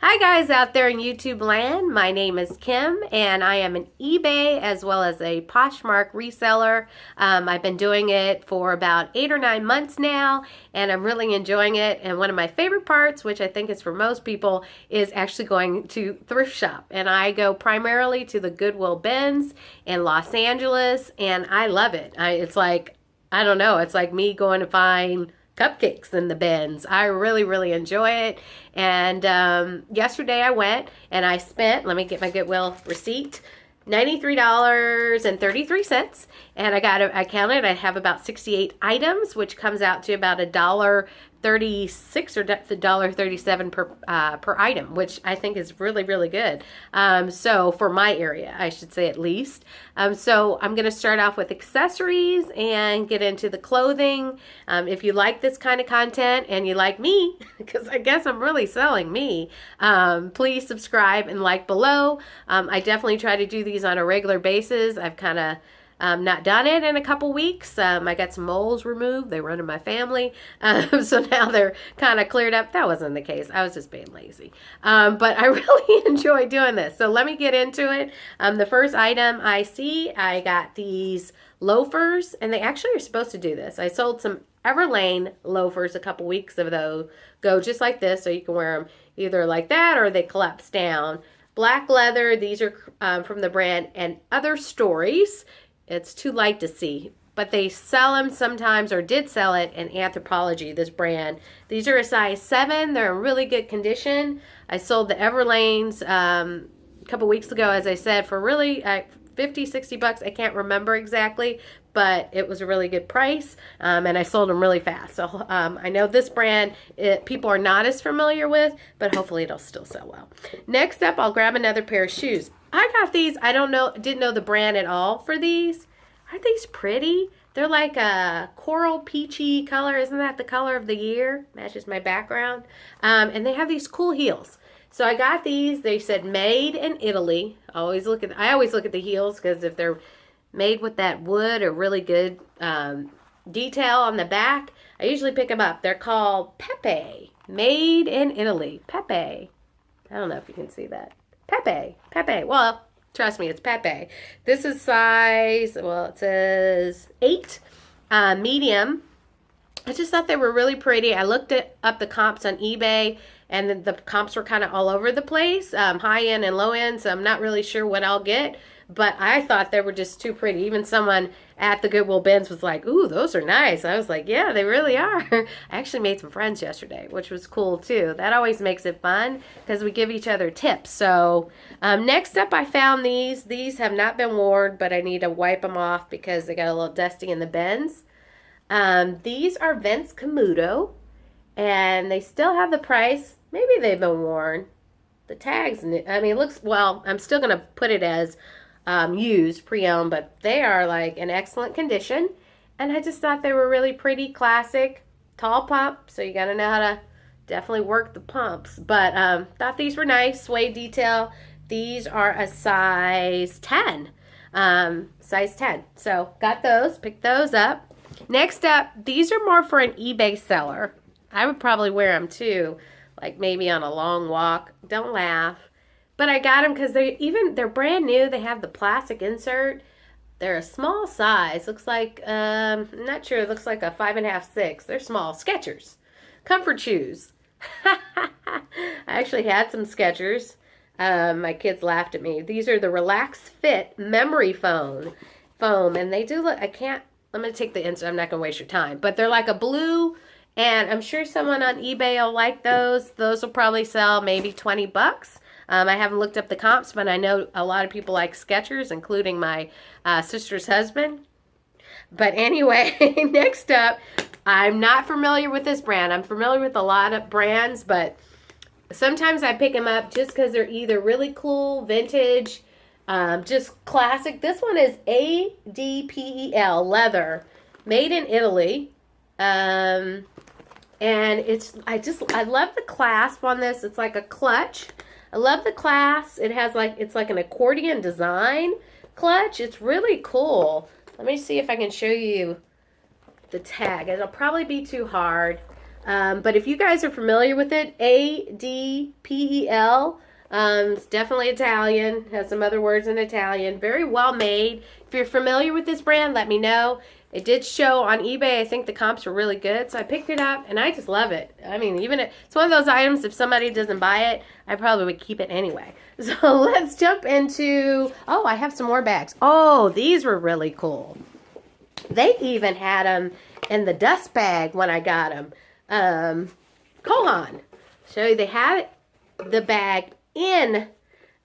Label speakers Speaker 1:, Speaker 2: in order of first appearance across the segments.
Speaker 1: Hi guys out there in YouTube land, my name is Kim and I am an eBay as well as a Poshmark reseller. I've been doing it for about 8 or 9 months now and I'm really enjoying it, and one of my favorite parts, which I think is for most people, is actually going to thrift shop. And I go primarily to the Goodwill bins in Los Angeles and I love it. It's like, I don't know, it's like me going to find cupcakes in the bins. I really enjoy it. And yesterday I went and I spent, let me get my Goodwill receipt, $93.33, and I counted, I have about 68 items, which comes out to about $1.36 or $1.37 per item, which I think is really good. So for my area, I should say, at least. So I'm going to start off with accessories and get into the clothing. If you like this kind of content and you like me, because I guess I'm really selling me, please subscribe and like below. I definitely try to do these on a regular basis. I've kind of not done it in a couple weeks. I got some moles removed. They run in my family. So now they're kind of cleared up. That wasn't the case. I was just being lazy. But I really enjoy doing this. So let me get into it. The first item I see, I got these loafers, and they actually are supposed to do this. I sold some Everlane loafers a couple weeks ago, just like this, so you can wear them either like that or they collapse down. Black leather. These are from the brand And Other Stories. It's too light to see, but they sell them sometimes, or did sell it, in Anthropology, this brand. These are a size 7. They're in really good condition. I sold the Everlanes a couple weeks ago, as I said, for really 50, 60 bucks. I can't remember exactly, but it was a really good price, and I sold them really fast. So I know this brand, people are not as familiar with, but hopefully it'll still sell well. Next up, I'll grab another pair of shoes. I got these. Didn't know the brand at all for these. Aren't these pretty? They're like a coral peachy color. Isn't that the color of the year? Matches my background. And they have these cool heels. So I got these. They said made in Italy. I always look at the heels, because if they're made with that wood or really good detail on the back, I usually pick them up. They're called Pepe. Made in Italy. Pepe. I don't know if you can see that. Pepe. Well, trust me, it's Pepe. This is size, well, it says 8, medium. I just thought they were really pretty. I looked up the comps on eBay, and the comps were kind of all over the place, high end and low end, so I'm not really sure what I'll get. But I thought they were just too pretty. Even someone at the Goodwill bins was like, ooh, those are nice. I was like, yeah, they really are. I actually made some friends yesterday, which was cool too. That always makes it fun, because we give each other tips. So next up, I found these. These have not been worn, but I need to wipe them off because they got a little dusty in the bins. These are Vince Camuto, and they still have the price. Maybe they've been worn. The tags, I mean, it looks, well, I'm still going to put it as used, pre-owned, but they are like in excellent condition, and I just thought they were really pretty, classic, tall pump, so you got to know how to definitely work the pumps, but thought these were nice, suede detail. These are a size 10, so got those, picked those up. Next up, these are more for an eBay seller. I would probably wear them too, like maybe on a long walk. Don't laugh. But I got them because they're brand new. They have the plastic insert. They're a small size. Looks like, I'm not sure. It looks like a 5.5, 6. They're small. Skechers. Comfort shoes. I actually had some Skechers. My kids laughed at me. These are the Relax Fit Memory Foam. And they do look, I'm going to take the insert. I'm not going to waste your time. But they're like a blue, and I'm sure someone on eBay will like those. Those will probably sell maybe 20 bucks. I haven't looked up the comps, but I know a lot of people like Skechers, including my sister's husband. But anyway, next up, I'm not familiar with this brand. I'm familiar with a lot of brands, but sometimes I pick them up just because they're either really cool, vintage, just classic. This one is ADPEL leather, made in Italy. And I love the clasp on this. It's like a clutch. I love the clasp. It's like an accordion design clutch. It's really cool. Let me see if I can show you the tag. It'll probably be too hard. But if you guys are familiar with it, Adpel, it's definitely Italian, has some other words in Italian, very well made. If you're familiar with this brand, let me know. It did show on eBay. I think the comps were really good, so I picked it up, and I just love it. I mean, even if it's one of those items, if somebody doesn't buy it, I probably would keep it anyway. So let's jump into, oh, I have some more bags. Oh, these were really cool. They even had them in the dust bag when I got them. Kohan. Show you, they had the bag in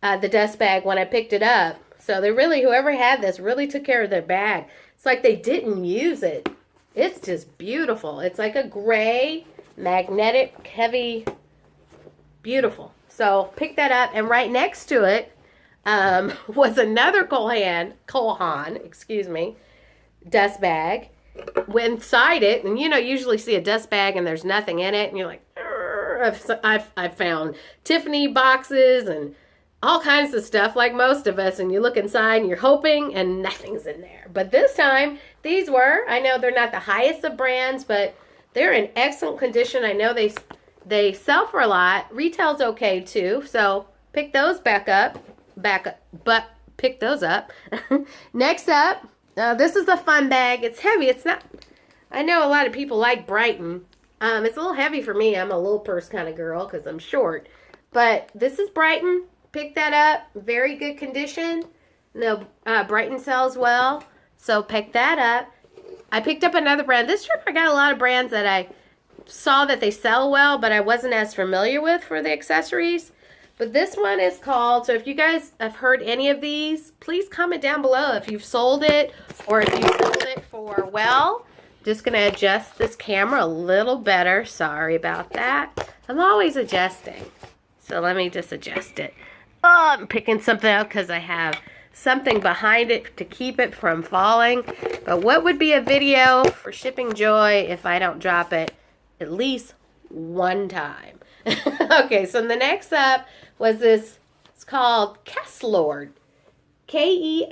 Speaker 1: the dust bag when I picked it up. So they really, whoever had this really took care of their bag. It's like they didn't use it. It's just beautiful. It's like a gray, magnetic, heavy, beautiful. So pick that up, and right next to it was another Kohan, excuse me, dust bag. Inside it, and you know, usually see a dust bag and there's nothing in it, and you're like, I've found Tiffany boxes and all kinds of stuff like most of us, and you look inside and you're hoping and nothing's in there. But this time these were, I know they're not the highest of brands, but they're in excellent condition. I know they sell for a lot. Retail's okay too, so pick those but pick those up. Next up, this is a fun bag. It's heavy. It's not, I know a lot of people like Brighton. It's a little heavy for me. I'm a little purse kind of girl because I'm short. But this is Brighton. Pick that up. Very good condition. No, Brighton sells well. So pick that up. I picked up another brand. This trip I got a lot of brands that I saw that they sell well, but I wasn't as familiar with for the accessories. But this one is called, so if you guys have heard any of these, please comment down below if you've sold it or if you sold it for, well, just going to adjust this camera a little better. Sorry about that. I'm always adjusting. So let me just adjust it. Oh, I'm picking something out because I have something behind it to keep it from falling. But what would be a video for Shippingjoy if I don't drop it at least one time? Okay, so the next up was this, it's called Kesslord, Kesslord,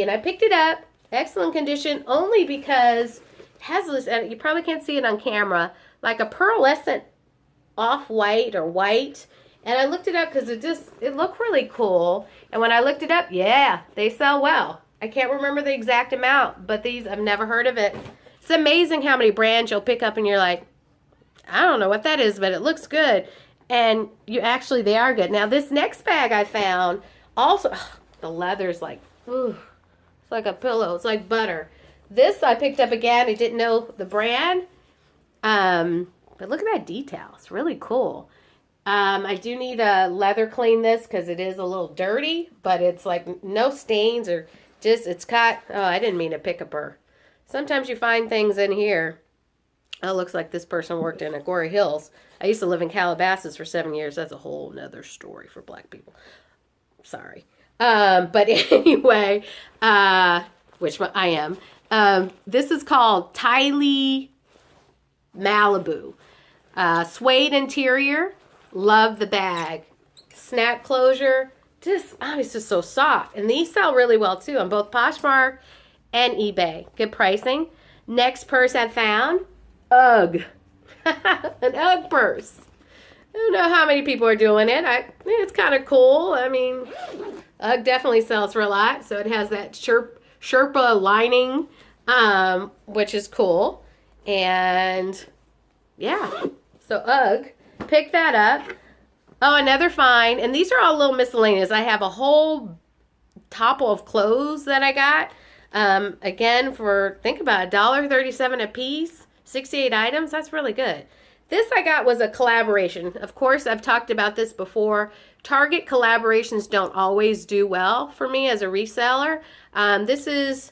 Speaker 1: and I picked it up, excellent condition, only because it has this, and you probably can't see it on camera, like a pearlescent off-white or white, and I looked it up because it looked really cool, and when I looked it up, yeah, they sell well. I can't remember the exact amount, but these, I've never heard of it. It's amazing how many brands you'll pick up and you're like, I don't know what that is, but it looks good. And they are good. Now, this next bag I found, also, the leather's like, ooh, it's like a pillow. It's like butter. This I picked up again. I didn't know the brand. But look at that detail. It's really cool. I do need to leather clean this because it is a little dirty, but it's like no stains or just, it's got, oh, I didn't mean to pick up her. Sometimes you find things in here. Oh, looks like this person worked in Agoura Hills. I used to live in Calabasas for 7 years. That's a whole nother story for black people. Sorry. But anyway, which I am. This is called Tylee Malibu. Suede interior. Love the bag. Snap closure. It's just so soft. And these sell really well too on both Poshmark and eBay. Good pricing. Next purse I found. UGG. An UGG purse. I don't know how many people are doing it. It's kind of cool. I mean, UGG definitely sells for a lot. So it has that Sherpa lining, which is cool. And yeah, so UGG. Pick that up. Oh, another find. And these are all little miscellaneous. I have a whole topple of clothes that I got. Again, for, think about it, $1.37 a piece. 68 items, that's really good. This I got was a collaboration. Of course, I've talked about this before. Target collaborations don't always do well for me as a reseller. This is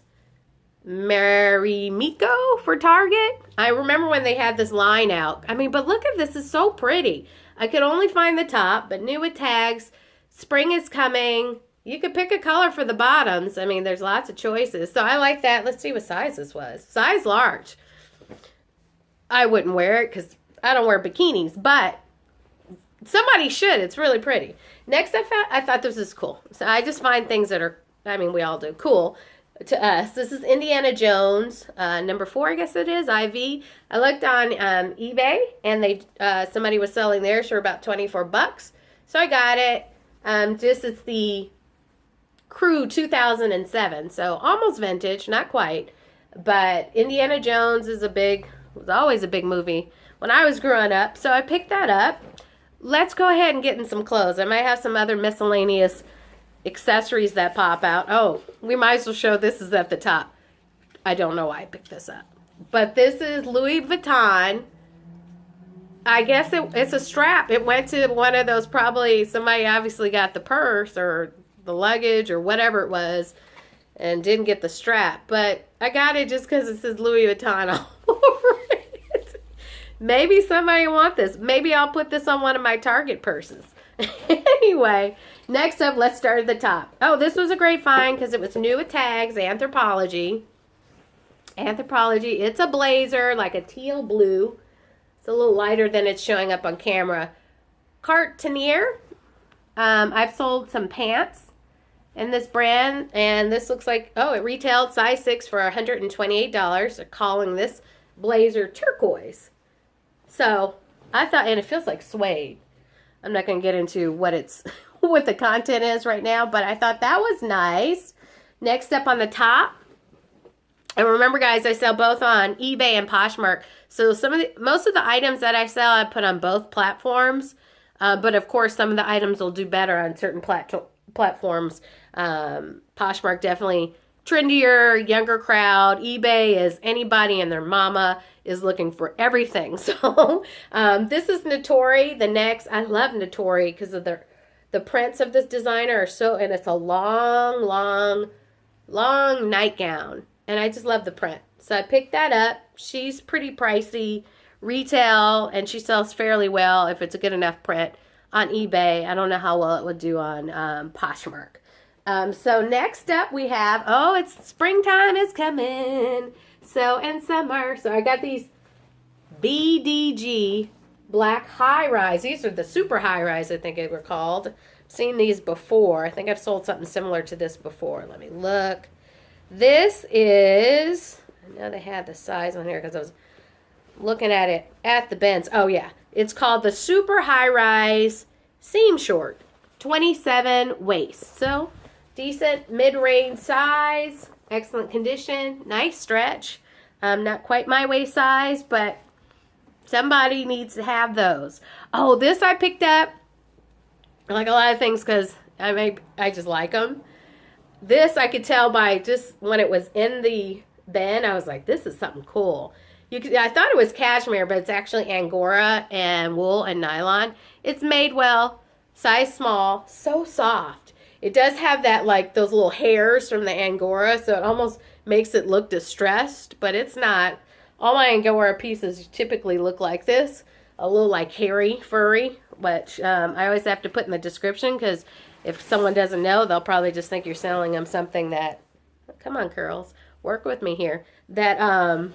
Speaker 1: Mary Miko for Target. I remember when they had this line out. I mean, but look at this, it's so pretty. I could only find the top, but new with tags. Spring is coming. You could pick a color for the bottoms. I mean, there's lots of choices. So I like that. Let's see what size this was. Size large. I wouldn't wear it because I don't wear bikinis, but somebody should. It's really pretty. Next I thought this was cool. So I just find things that are, I mean, we all do, cool. to us. This is Indiana Jones, number 4, I guess it is, IV. I looked on eBay, and they somebody was selling theirs for about 24 bucks. So I got it. It's the Crew 2007, so almost vintage, not quite. But Indiana Jones was always a big movie when I was growing up, so I picked that up. Let's go ahead and get in some clothes. I might have some other miscellaneous accessories that pop out. Oh, we might as well show this is at the top. I don't know why I picked this up. But this is Louis Vuitton. I guess it's a strap. It went to one of those, probably somebody obviously got the purse or the luggage or whatever it was and didn't get the strap. But I got it just because it says Louis Vuitton all over it. Maybe somebody will want this. Maybe I'll put this on one of my Target purses. Anyway, next up, let's start at the top. Oh, this was a great find because it was new with tags. Anthropology. It's a blazer, like a teal blue. It's a little lighter than it's showing up on camera. Cartanier. I've sold some pants in this brand, and this looks like, oh, it retailed size 6 for $128. They're calling this blazer turquoise. So I thought, and it feels like suede. I'm not going to get into what the content is right now, but I thought that was nice. Next up on the top, and remember, guys, I sell both on eBay and Poshmark. So most of the items that I sell, I put on both platforms. But of course, some of the items will do better on certain platforms. Poshmark definitely trendier, younger crowd. eBay is anybody and their mama is looking for everything. So this is Notori. The next, I love Notori because of the prints of this designer are so, and it's a long, long, long nightgown. And I just love the print. So I picked that up. She's pretty pricey retail, and she sells fairly well if it's a good enough print on eBay. I don't know how well it would do on Poshmark. So next up we have, oh, it's springtime is coming. And summer. So I got these BDG black high rise. These are the super high rise, I think they were called. Seen these before. I think I've sold something similar to this before. Let me look. This is, I know they had the size on here because I was looking at it at the bins. Oh yeah, it's called the super high rise seam short, 27 waist. So decent mid-range size, excellent condition, nice stretch. Not quite my waist size, but somebody needs to have those. Oh, this I picked up. I like a lot of things because I just like them. This I could tell by just when it was in the bin. I was like, this is something cool. I thought it was cashmere, but it's actually Angora and wool and nylon. It's made well, size small, so soft. It does have that, like, those little hairs from the Angora, so it almost makes it look distressed, but it's not. All my Angora pieces typically look like this, a little like hairy, furry, which I always have to put in the description because if someone doesn't know, they'll probably just think you're selling them something that, come on, curls, work with me here, that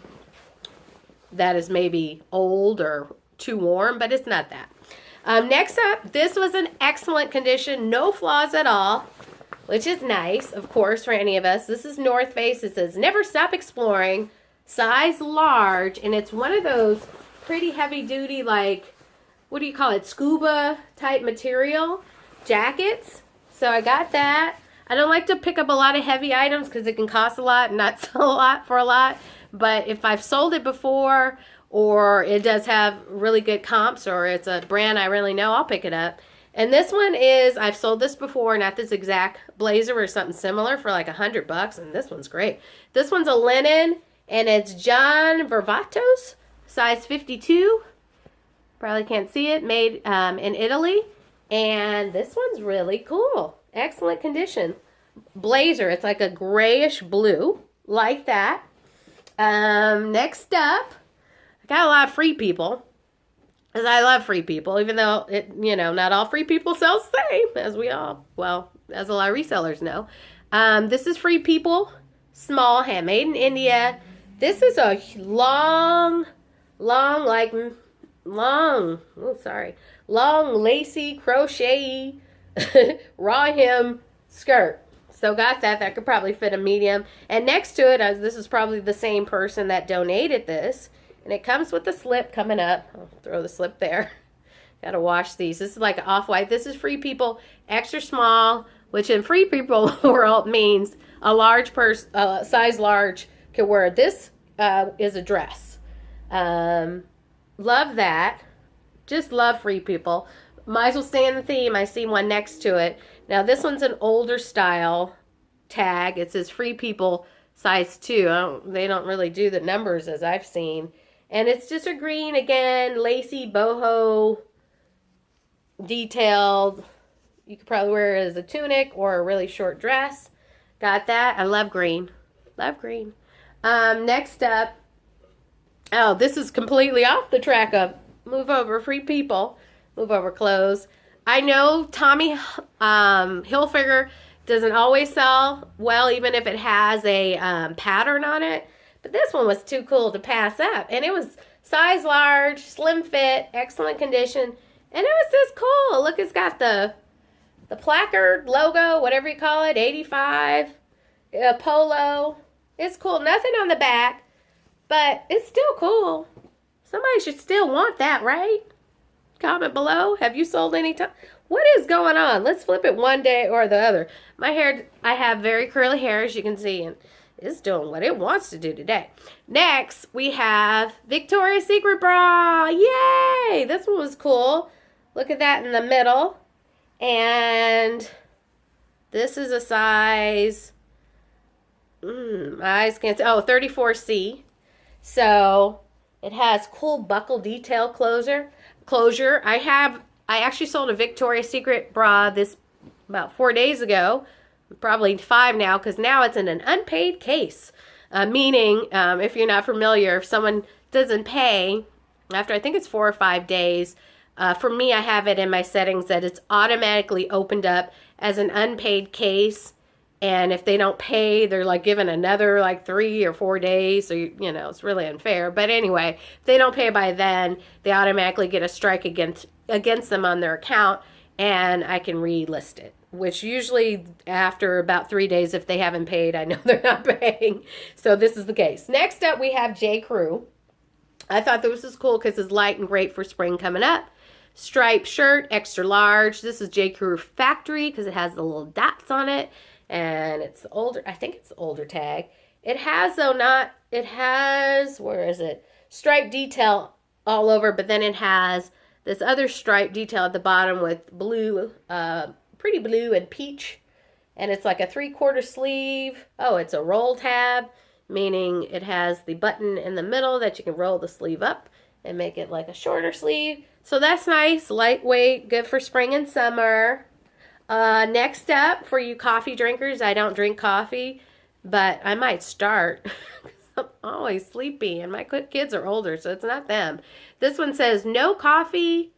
Speaker 1: is maybe old or too warm, but it's not that. Next up, this was in excellent condition, no flaws at all, which is nice, of course, for any of us. This is North Face. It says, never stop exploring, size large, and it's one of those pretty heavy-duty, like, what do you call it, scuba-type material jackets. So I got that. I don't like to pick up a lot of heavy items because it can cost a lot and not sell a lot for a lot. But if I've sold it before or it does have really good comps or it's a brand I really know, I'll pick it up. And this one is, I've sold this before, not this exact blazer or something similar for like $100, and this one's great. This one's a linen, and it's John Vervatos, size 52. Probably can't see it, made in Italy. And this one's really cool. Excellent condition. Blazer, it's like a grayish blue, like that. Next up, I got a lot of free people. Because I love free people, even though, not all free people sell the same, as as a lot of resellers know. This is Free People, small, handmade in India. This is a long, lacy, crochet, raw hem skirt. So got that. That could probably fit a medium. And next to it, this is probably the same person that donated this. And it comes with the slip coming up. I'll throw the slip there. Got to wash these. This is like an off-white. This is Free People extra small, which in Free People world means a large person, size large, can wear. This is a dress. Love that. Just love Free People. Might as well stay in the theme. I see one next to it. Now this one's an older style tag. It says Free People size 2. They don't really do the numbers as I've seen. And it's just a green again, lacy boho detailed. You could probably wear it as a tunic or a really short dress. Got that. I love green. Love green. Next up. Oh, this is completely off the track of move over Free People. Move over clothes. I know Tommy Hilfiger doesn't always sell well, even if it has a pattern on it. But this one was too cool to pass up. And it was size large, slim fit, excellent condition. And it was just cool. Look, it's got the placard logo, whatever you call it, 85, polo. It's cool. Nothing on the back, but it's still cool. Somebody should still want that, right? Comment below. Have you sold any time? What is going on? Let's flip it one day or the other. My hair, I have very curly hair, as you can see, and it's doing what it wants to do today. Next, we have Victoria's Secret bra. Yay! This one was cool. Look at that in the middle. And this is a size, my eyes can't see, 34C. So it has cool buckle detail closure. I actually sold a Victoria's Secret bra this about 4 days ago, probably 5 now, because now it's in an unpaid case. Meaning, if you're not familiar, if someone doesn't pay after I think it's 4 or 5 days, for me, I have it in my settings that it's automatically opened up as an unpaid case. And if they don't pay, they're like given another like 3 or 4 days. So, you know, it's really unfair. But anyway, if they don't pay by then, they automatically get a strike against them on their account. And I can relist it. Which usually after about 3 days, if they haven't paid, I know they're not paying. So this is the case. Next up, we have J. Crew. I thought this was cool because it's light and great for spring coming up. Striped shirt, extra large. This is J. Crew Factory because it has the little dots on it. And it's older. I think it's the older tag. It has, though, where is it? Striped detail all over. But then it has this other striped detail at the bottom with blue, pretty blue and peach. And it's like a 3/4 sleeve. Oh, it's a roll tab, meaning it has the button in the middle that you can roll the sleeve up and make it like a shorter sleeve. So that's nice, lightweight, good for spring and summer. Next up, for you coffee drinkers, I don't drink coffee, but I might start. I'm always sleepy, and my kids are older, so it's not them. This one says, no coffee,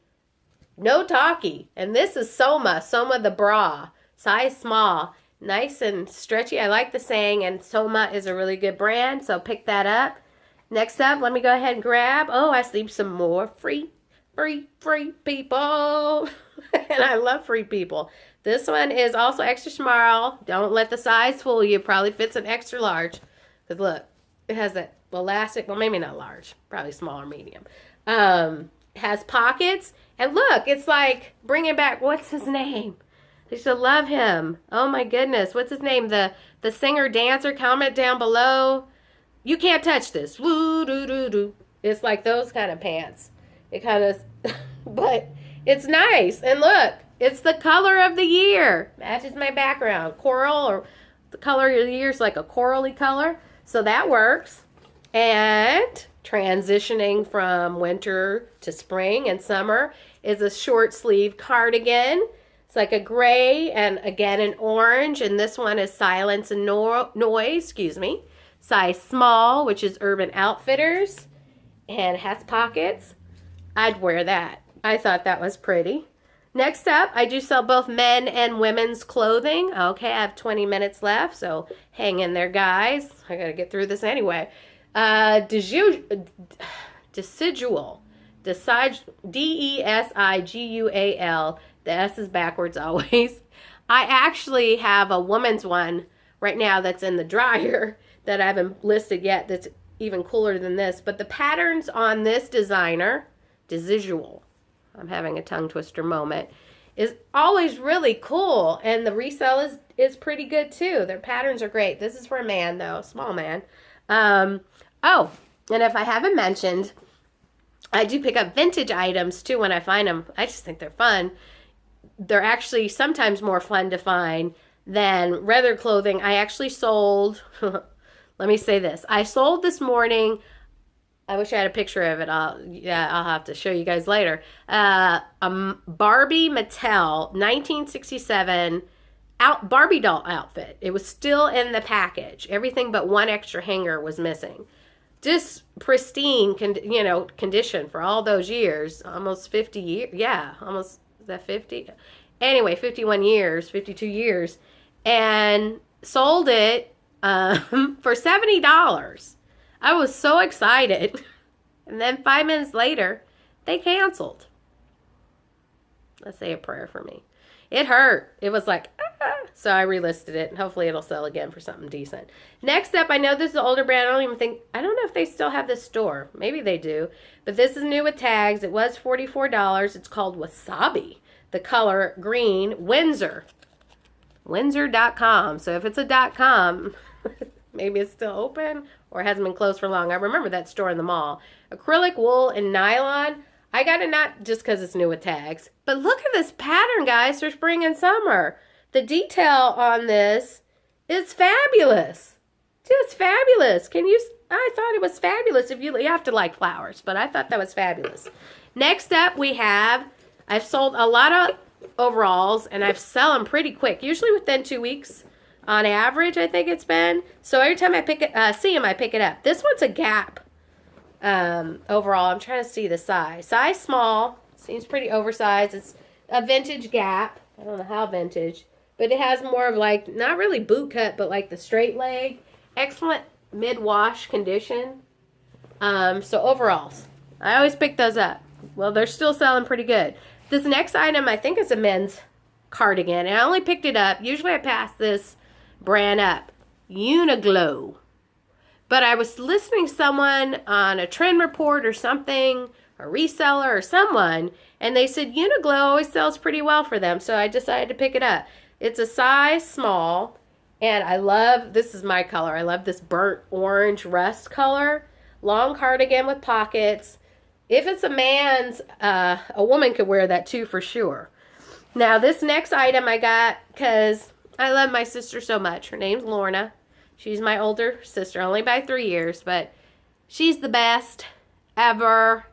Speaker 1: no talkie. And this is Soma the bra, size small, nice and stretchy. I like the saying, and Soma is a really good brand, so pick that up. Next up, let me go ahead and grab, I see some more free people. And I love Free People. This one is also extra small. Don't let the size fool you. Probably fits an extra large. Because look, it has that elastic, well, maybe not large, probably small or medium. Has pockets. And look, it's like bringing back, what's his name? I used to love him. Oh my goodness. What's his name? The singer dancer. Comment down below. You can't touch this. Woo doo doo doo. It's like those kind of pants. It kind of, but it's nice. And look, it's the color of the year. Matches my background. Coral, or the color of the year is like a corally color. So that works. And transitioning from winter to spring and summer is a short sleeve cardigan. It's like a gray and again an orange. And this one is Silence and Noise, size small, which is Urban Outfitters. And has pockets. I'd wear that. I thought that was pretty. Next up, I do sell both men and women's clothing. Okay, I have 20 minutes left, so hang in there, guys. I gotta get through this anyway. Desigual. D-E-S-I-G-U-A-L. The S is backwards always. I actually have a woman's one right now that's in the dryer that I haven't listed yet that's even cooler than this. But the patterns on this designer, Desigual, I'm having a tongue twister moment, is always really cool. And the resale is pretty good too. Their patterns are great. This is for a man though, small man. Oh, and if I haven't mentioned, I do pick up vintage items too when I find them. I just think they're fun. They're actually sometimes more fun to find than regular clothing. I actually sold, let me say this. I sold this morning, I wish I had a picture of it. I'll have to show you guys later. A Barbie Mattel 1967 Barbie doll outfit. It was still in the package. Everything but one extra hanger was missing. Just pristine, condition for all those years. Almost 50 years. Yeah, almost, is that 50? Anyway, 51 years, 52 years. And sold it for $70. I was so excited. And then 5 minutes later, they canceled. Let's say a prayer for me. It hurt. It was like, so I relisted it, and hopefully it'll sell again for something decent. Next up, I know this is an older brand. I don't know if they still have this store. Maybe they do. But this is new with tags. It was $44. It's called Wasabi. The color green, Windsor. Windsor.com. So if it's a .com, maybe it's still open or hasn't been closed for long. I remember that store in the mall. Acrylic, wool, and nylon. I got it not just because it's new with tags, but look at this pattern, guys, for spring and summer. The detail on this is fabulous. Just fabulous. I thought it was fabulous. You have to like flowers, but I thought that was fabulous. Next up, I've sold a lot of overalls, and I've sell them pretty quick, usually within 2 weeks on average, I think it's been. So every time I see them, I pick it up. This one's a Gap overall. I'm trying to see the size. Size small. Seems pretty oversized. It's a vintage Gap. I don't know how vintage, but it has more of like, not really boot cut, but like the straight leg. Excellent mid-wash condition. So overalls. I always pick those up. Well, they're still selling pretty good. This next item, I think, is a men's cardigan, and I only picked it up. Usually I pass this brand up. Uniglow. But I was listening to someone on a trend report or something, a reseller or someone, and they said Uniglow always sells pretty well for them, so I decided to pick it up. It's a size small, and this is my color. I love this burnt orange rust color. Long cardigan with pockets. If it's a man's, a woman could wear that too for sure. Now, this next item I got because I love my sister so much. Her name's Lorna. She's my older sister, only by 3 years, but she's the best ever.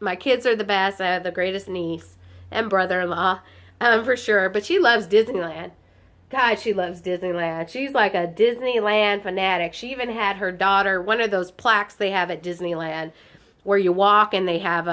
Speaker 1: My kids are the best. I have the greatest niece and brother-in-law, for sure. But she loves Disneyland. God, she loves Disneyland. She's like a Disneyland fanatic. She even had her daughter, one of those plaques they have at Disneyland, where you walk and they have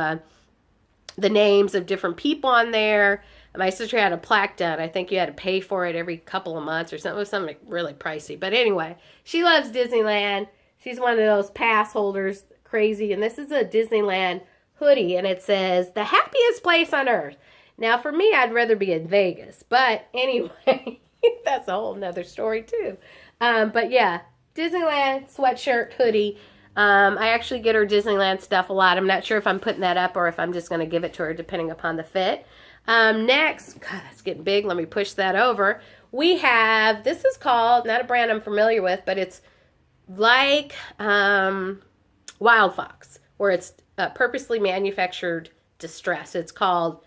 Speaker 1: the names of different people on there. My sister had a plaque done. I think you had to pay for it every couple of months or something. It was something really pricey. But anyway, she loves Disneyland. She's one of those pass holders, crazy. And this is a Disneyland hoodie, and it says, the happiest place on earth. Now, for me, I'd rather be in Vegas. But anyway, that's a whole nother story, too. But yeah, Disneyland sweatshirt, hoodie. I actually get her Disneyland stuff a lot. I'm not sure if I'm putting that up or if I'm just going to give it to her depending upon the fit. Next, God, that's getting big. Let me push that over. This is called, not a brand I'm familiar with, but it's like Wild Fox, where it's purposely manufactured distress. It's called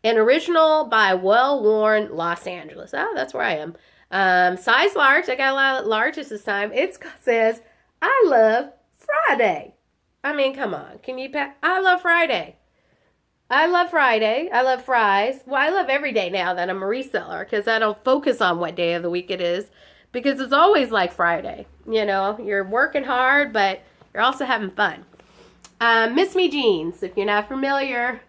Speaker 1: An Original by Well Worn Los Angeles. Oh, that's where I am. Size large. I got a lot of larges this time. It says, I love Friday. I mean, come on. I love Friday. I love Friday. I love fries. Well, I love every day now that I'm a reseller because I don't focus on what day of the week it is because it's always like Friday. You know, you're working hard, but you're also having fun. Miss Me jeans, if you're not familiar.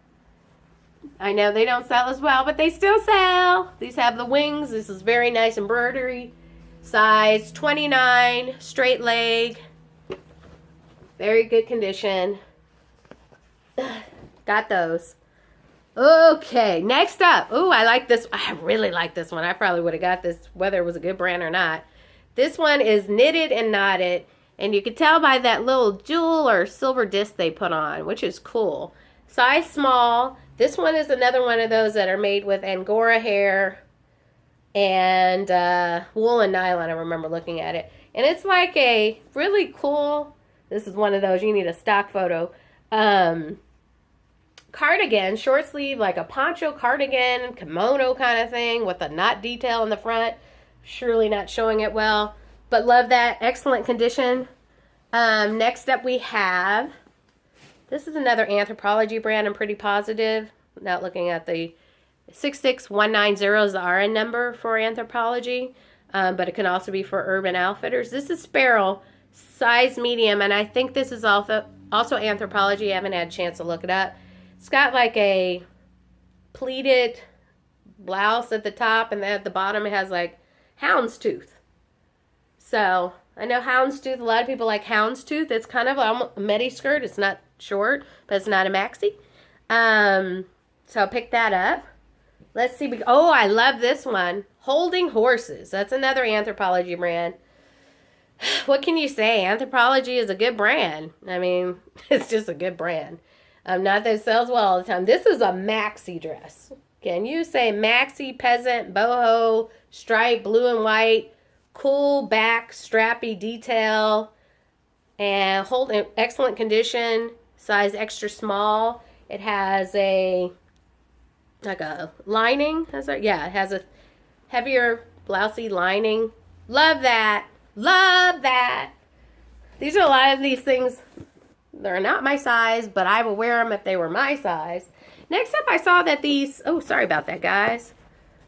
Speaker 1: I know they don't sell as well, but they still sell. These have the wings. This is very nice embroidery. Size 29, straight leg. Very good condition. Got those. Okay, next up. Oh, I like this. I really like this one. I probably would have got this whether it was a good brand or not. This one is knitted and knotted, and you can tell by that little jewel or silver disc they put on, which is cool. Size small. This one is another one of those that are made with Angora hair and wool and nylon. I remember looking at it. And it's like a really cool, this is one of those, you need a stock photo, cardigan, short sleeve, like a poncho cardigan, kimono kind of thing with a knot detail in the front. Surely not showing it well, but love that. Excellent condition. Next up we have, this is another Anthropology brand. I'm pretty positive. Not looking at the 66190 is the RN number for Anthropology, but it can also be for Urban Outfitters. This is Sparrow, size medium, and I think this is also Anthropology. I haven't had a chance to look it up. It's got like a pleated blouse at the top, and then at the bottom it has like houndstooth. So I know houndstooth, a lot of people like houndstooth. It's kind of a midi skirt. It's not short, but it's not a maxi. So I'll pick that up. Let's see. Oh, I love this one. Holding Horses. That's another Anthropology brand. What can you say? Anthropology is a good brand. I mean, it's just a good brand. Not that it sells well all the time. This is a maxi dress. Can you say maxi, peasant, boho, stripe, blue and white, cool back, strappy detail, and hold in excellent condition, size extra small. It has a lining. Yeah, it has a heavier blousey lining. Love that. Love that. These are a lot of these things. They're not my size, but I will wear them if they were my size. Next up, I saw that these, oh, sorry about that, guys.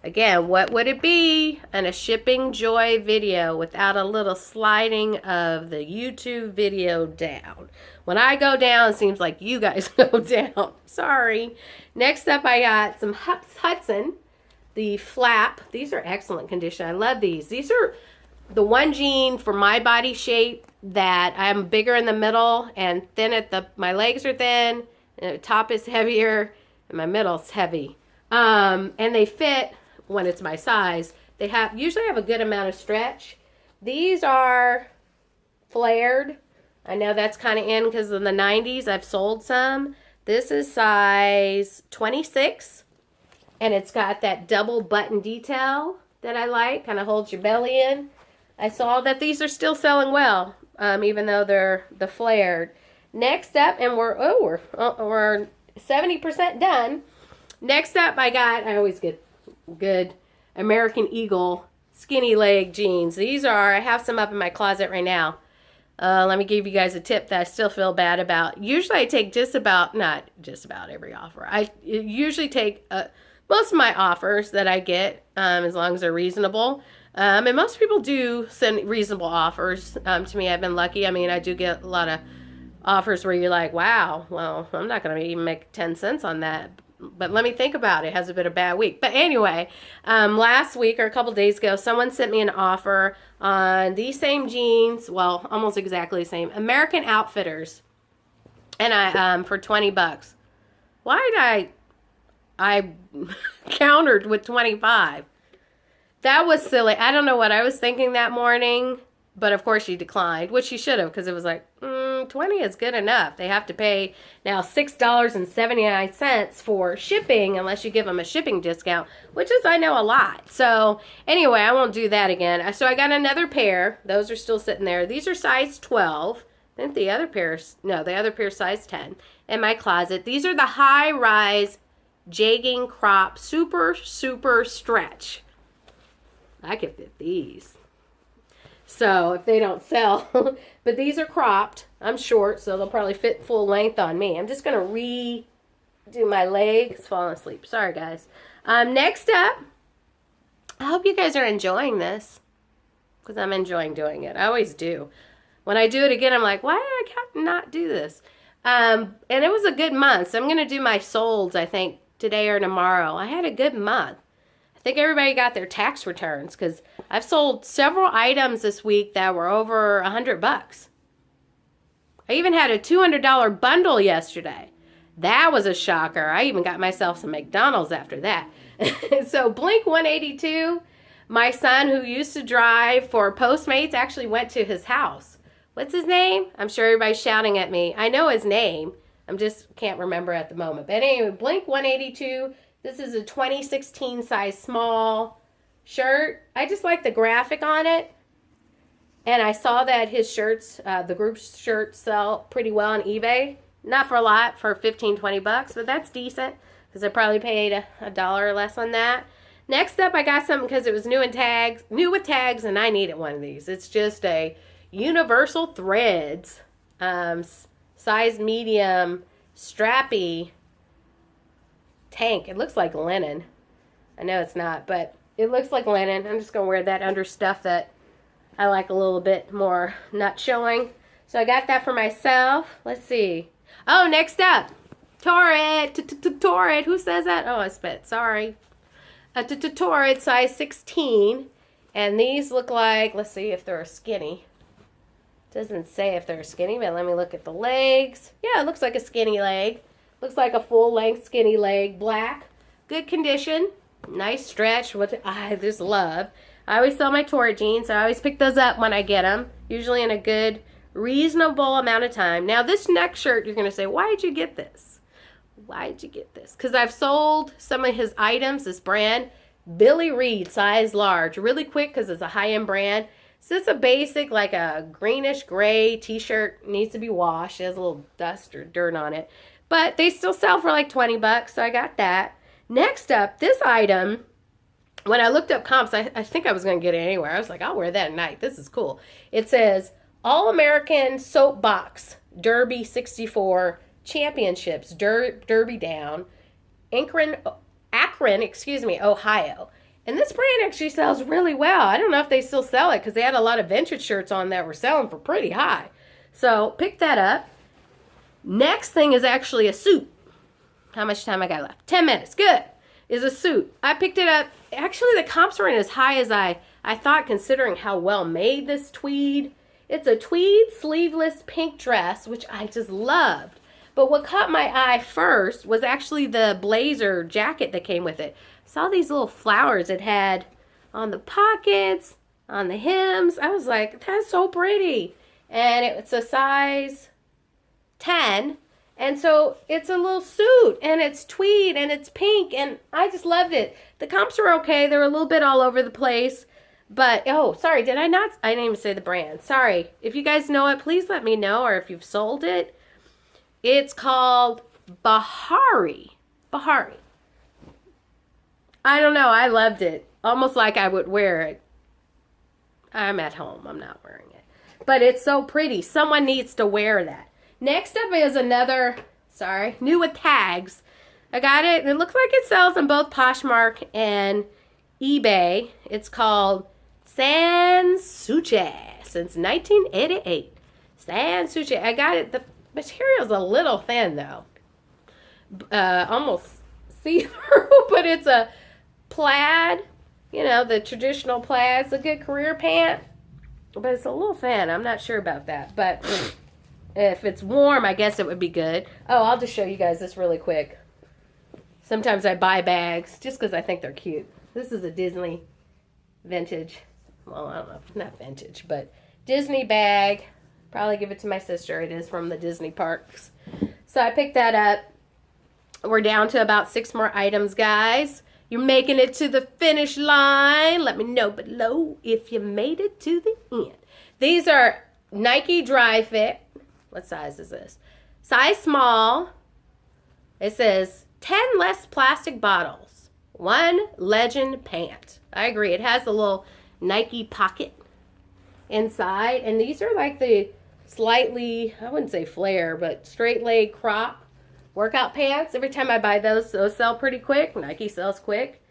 Speaker 1: Again, what would it be in a Shippingjoy video without a little sliding of the YouTube video down? When I go down, it seems like you guys go down. Sorry. Next up, I got some Hudson, the flap. These are excellent condition. I love these. These are the one jean for my body shape that I'm bigger in the middle and thin at my legs are thin, and the top is heavier, and my middle's heavy. And they fit when it's my size. They usually have a good amount of stretch. These are flared. I know that's kind of in because in the 90s I've sold some. This is size 26, and it's got that double button detail that I like, kind of holds your belly in. I saw that these are still selling well, even though they're the flared. Next up, and we're 70% done. Next up, I always get good American Eagle skinny leg jeans. These are, I have some up in my closet right now. Let me give you guys a tip that I still feel bad about. Usually I take not just about every offer. I usually take most of my offers that I get, as long as they're reasonable. And most people do send reasonable offers to me. I've been lucky. I mean, I do get a lot of offers where you're like, wow, well, I'm not going to even make 10 cents on that. But let me think about it. Has a bit of a bad week. But anyway, last week or a couple days ago, someone sent me an offer on these same jeans. Well, almost exactly the same. American Outfitters. And I for $20. Why did I countered with 25? That was silly. I don't know what I was thinking that morning. But of course she declined, which she should have, because it was like, 20 is good enough. They have to pay now $6.79 for shipping unless you give them a shipping discount, which is, I know, a lot. So anyway, I won't do that again. So I got another pair. Those are still sitting there. These are size 12. I think the other pair is size 10 in my closet. These are the high-rise jegging crop super, super stretch. I could fit these. So if they don't sell, but these are cropped. I'm short, so they'll probably fit full length on me. I'm just going to redo my legs. Falling asleep. Sorry, guys. Next up, I hope you guys are enjoying this, because I'm enjoying doing it. I always do. When I do it again, I'm like, why did I not do this? And it was a good month. So I'm going to do my solds, I think, today or tomorrow. I had a good month. I think everybody got their tax returns, because I've sold several items this week that were over $100. I even had a $200 bundle yesterday. That was a shocker. I even got myself some McDonald's after that. So Blink 182, my son who used to drive for Postmates actually went to his house. What's his name? I'm sure everybody's shouting at me. I know his name. I'm just can't remember at the moment. But anyway, Blink 182. This is a 2016 size small shirt. I just like the graphic on it. And I saw that his shirts, the group's shirts sell pretty well on eBay. Not for a lot, for 15, 20 bucks, but that's decent because I probably paid a dollar or less on that. Next up, I got something because it was new with tags, and I needed one of these. It's just a Universal Threads, size medium, strappy tank. It looks like linen. I know it's not, but it looks like linen. I'm just going to wear that under stuff that I like a little bit more not showing. So I got that for myself. Let's see. Oh, next up. Torrid. Torrid. Who says that? Oh, I spit. Sorry. Torrid, size 16. And these look like, let's see if they're skinny. Doesn't say if they're skinny, but let me look at the legs. Yeah, it looks like a skinny leg. Looks like a full-length skinny leg. Black. Good condition. Nice stretch. What I just love. I always sell my Tory jeans. I always pick those up when I get them. Usually in a good, reasonable amount of time. Now, this next shirt, you're going to say, why did you get this? Why did you get this? Because I've sold some of his items, this brand, Billy Reed, size large. Really quick because it's a high-end brand. So it's a basic, like a greenish gray t-shirt. Needs to be washed. It has a little dust or dirt on it. But they still sell for like 20 bucks, so I got that. Next up, this item, when I looked up comps, I think I was going to get it anywhere. I was like, I'll wear that at night. This is cool. It says, All-American Soapbox Derby 64 Championships, Derby Down, Akron, Ohio. And this brand actually sells really well. I don't know if they still sell it because they had a lot of vintage shirts on that were selling for pretty high. So pick that up. Next thing is actually a suit. How much time I got left? 10 minutes. Good. Is a suit. I picked it up. Actually, the comps weren't as high as I thought considering how well made this tweed. It's a tweed sleeveless pink dress, which I just loved. But what caught my eye first was actually the blazer jacket that came with it. Saw these little flowers it had on the pockets, on the hems. I was like, that's so pretty. And it's a size 10. And so it's a little suit, and it's tweed, and it's pink, and I just loved it. The comps are okay. They're a little bit all over the place. But, oh, sorry, did I not? I didn't even say the brand. Sorry. If you guys know it, please let me know, or if you've sold it. It's called Bahari. Bahari. I don't know. I loved it. Almost like I would wear it. I'm at home. I'm not wearing it. But it's so pretty. Someone needs to wear that. Next up is another, new with tags. I got it. It looks like it sells on both Poshmark and eBay. It's called Sansuche since 1988. Sansuche. I got it. The material's a little thin though. Almost see-through, but it's a plaid. You know, the traditional plaid. It's a good career pant, but it's a little thin. I'm not sure about that, but if it's warm, I guess it would be good. Oh, I'll just show you guys this really quick. Sometimes I buy bags just because I think they're cute. This is a Disney vintage. Well, I don't know. Not vintage, but Disney bag. Probably give it to my sister. It is from the Disney parks. So I picked that up. We're down to about 6 more items, guys. You're making it to the finish line. Let me know below if you made it to the end. These are Nike Dry Fit. What size is this? Size small. It says 10 less plastic bottles. 1 legend pant. I agree. It has a little Nike pocket inside. And these are like the slightly, I wouldn't say flare, but straight leg crop workout pants. Every time I buy those sell pretty quick. Nike sells quick.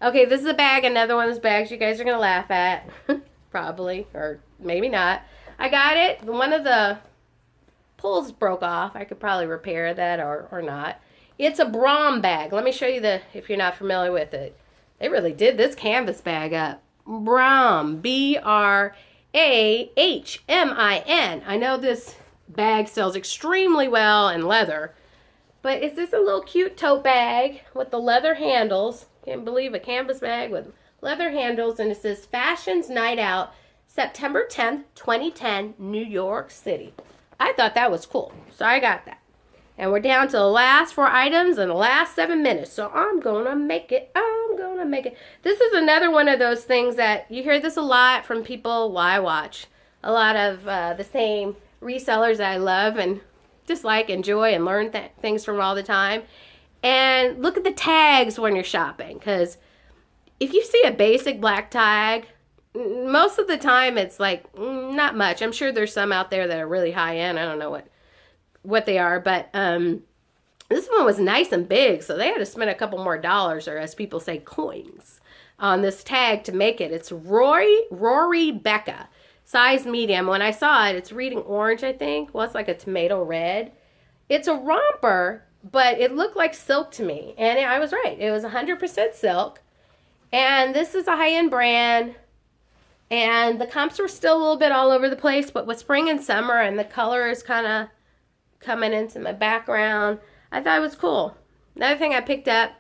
Speaker 1: Okay, this is a bag. Another one of those bags you guys are going to laugh at. Probably. Or maybe not. I got it. One of the pulls broke off. I could probably repair that or not. It's a Brom bag. Let me show you if you're not familiar with it. They really did this canvas bag up. Brom. Brahmin. I know this bag sells extremely well in leather, But it's just a little cute tote bag with the leather handles. Can't believe a canvas bag with leather handles. And it says Fashions Night Out, September 10th, 2010, New York City. I thought that was cool. So I got that. And we're down to the last 4 items in the last 7 minutes. So I'm going to make it. I'm going to make it. This is another one of those things that you hear this a lot from people while I watch. A lot of the same resellers that I love and just like, enjoy, and learn things from all the time. And look at the tags when you're shopping. Because if you see a basic black tag, most of the time it's like not much. I'm sure there's some out there that are really high end. I don't know what they are, but this one was nice and big, so they had to spend a couple more dollars, or as people say, coins, on this tag to make it. It's Rory Becca, size medium. When I saw it, it's reading orange, I think. Well, it's like a tomato red. It's a romper, but it looked like silk to me, and I was right. It was 100% silk, and this is a high-end brand. And the comps were still a little bit all over the place, but with spring and summer and the color is kind of coming into my background, I thought it was cool. Another thing I picked up,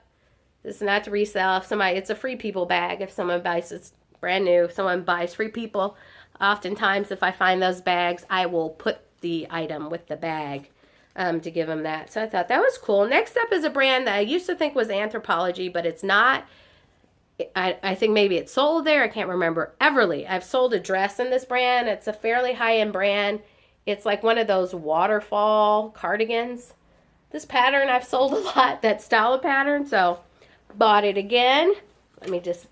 Speaker 1: this is not to resell. If somebody, it's a Free People bag. If someone buys, it's brand new. If someone buys Free People, oftentimes if I find those bags, I will put the item with the bag to give them that. So I thought that was cool. Next up is a brand that I used to think was Anthropology, but it's not. I think maybe it's sold there. I can't remember. Everly. I've sold a dress in this brand. It's a fairly high-end brand. It's like one of those waterfall cardigans. This pattern I've sold a lot, that style of pattern. So bought it again. Let me just